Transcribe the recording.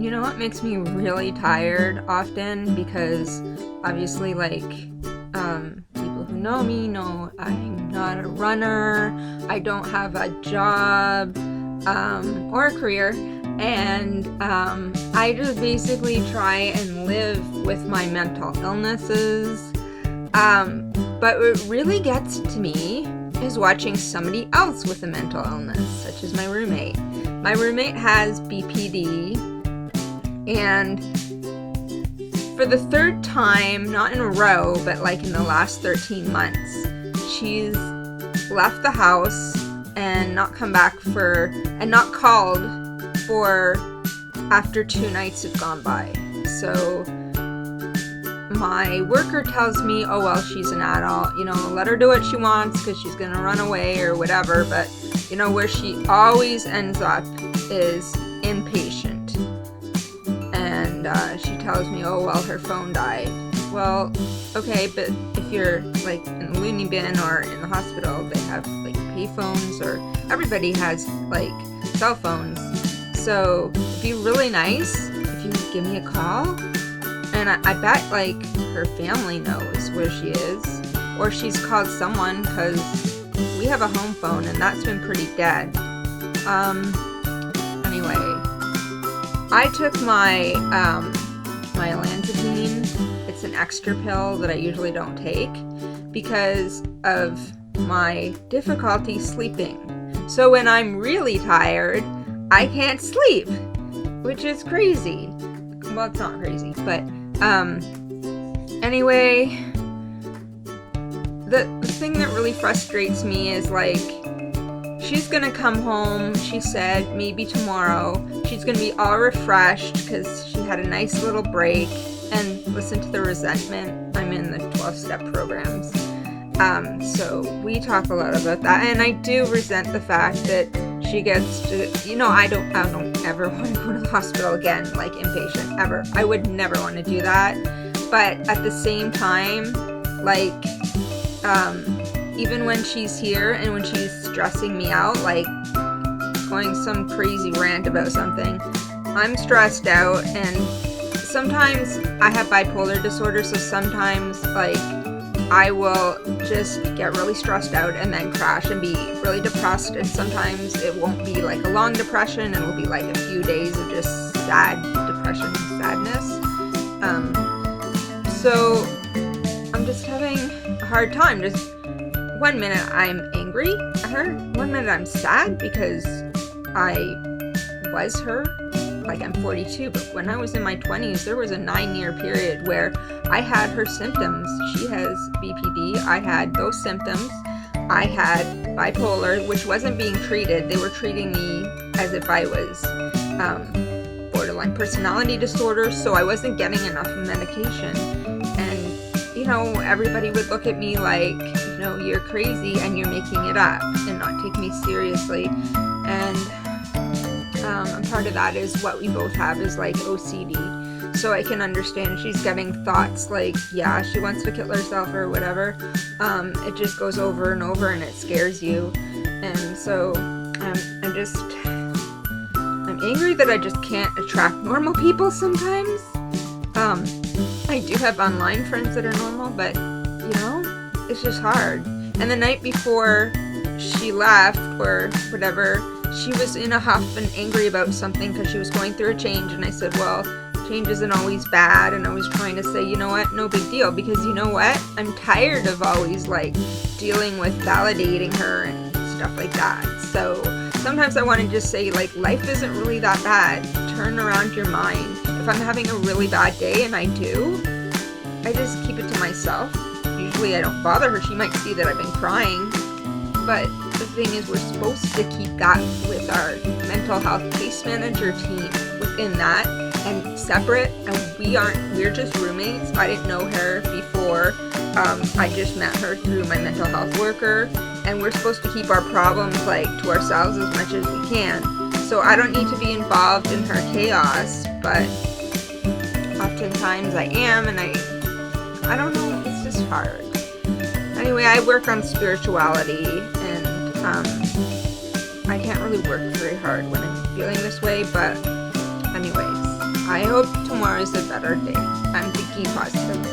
You know what makes me really tired often? Because obviously, like, people who know me know I'm not a runner, I don't have a job, or a career, and I just basically try and live with my mental illnesses. But what really gets to me is watching somebody else with a mental illness, such as my roommate. My roommate has BPD, and for the third time, not in a row, but like in the last 13 months, she's left the house and not come back and not called for after 2 nights have gone by. So my worker tells me, oh, well, she's an adult, let her do what she wants because she's going to run away or whatever. But, where she always ends up is inpatient. And she tells me, oh, well, her phone died. Well, okay, but if you're like in the loony bin or in the hospital, they have like pay phones, or everybody has like cell phones. So it'd be really nice if you would give me a call. And I bet like her family knows where she is, or she's called someone, because we have a home phone and that's been pretty dead. Anyway, I took my my olanzapine. It's an extra pill that I usually don't take because of my difficulty sleeping. So when I'm really tired, I can't sleep, which is crazy. Well, it's not crazy, but anyway, the thing that really frustrates me is like, she's gonna come home, she said, maybe tomorrow. She's gonna be all refreshed because she had a nice little break. And listen to the resentment. I'm in the 12-step programs. So we talk a lot about that. And I do resent the fact that she gets to, I don't ever want to go to the hospital again, like inpatient, ever. I would never want to do that. But at the same time, like, even when she's here and when she's stressing me out, like going some crazy rant about something, I'm stressed out. And sometimes I have bipolar disorder, so sometimes like I will just get really stressed out and then crash and be really depressed, and sometimes it won't be like a long depression, it'll be like a few days of just sad depression and sadness. So I'm just having a hard time. Just 1 minute I'm angry at her, 1 minute I'm sad because I was her. Like, I'm 42, but when I was in my 20s, there was a 9-year period where I had her symptoms. She has BPD. I had those symptoms. I had bipolar, which wasn't being treated. They were treating me as if I was borderline personality disorder, so I wasn't getting enough medication. And, everybody would look at me like, you're crazy and you're making it up and not take me seriously. And part of that is what we both have is like OCD. So I can understand she's getting thoughts like, yeah, she wants to kill herself or whatever. It just goes over and over and it scares you. And so I'm angry that I just can't attract normal people sometimes. I do have online friends that are normal, but it's just hard. And the night before she left or whatever, she was in a huff and angry about something because she was going through a change. And I said, well, change isn't always bad. And I was trying to say, you know what, no big deal. Because you know what? I'm tired of always like dealing with validating her and stuff like that. So sometimes I want to just say, like, life isn't really that bad. Turn around your mind. If I'm having a really bad day, and I do, I just keep it to myself. Usually I don't bother her. She might see that I've been crying. But the thing is, we're supposed to keep that with our mental health case manager team within that and separate. And we're just roommates. I didn't know her before. I just met her through my mental health worker. And we're supposed to keep our problems like to ourselves as much as we can. So I don't need to be involved in her chaos, but oftentimes I am, and I don't know, it's just hard. Anyway, I work on spirituality, and I can't really work very hard when I'm feeling this way, but anyways, I hope tomorrow is a better day. I'm thinking positive.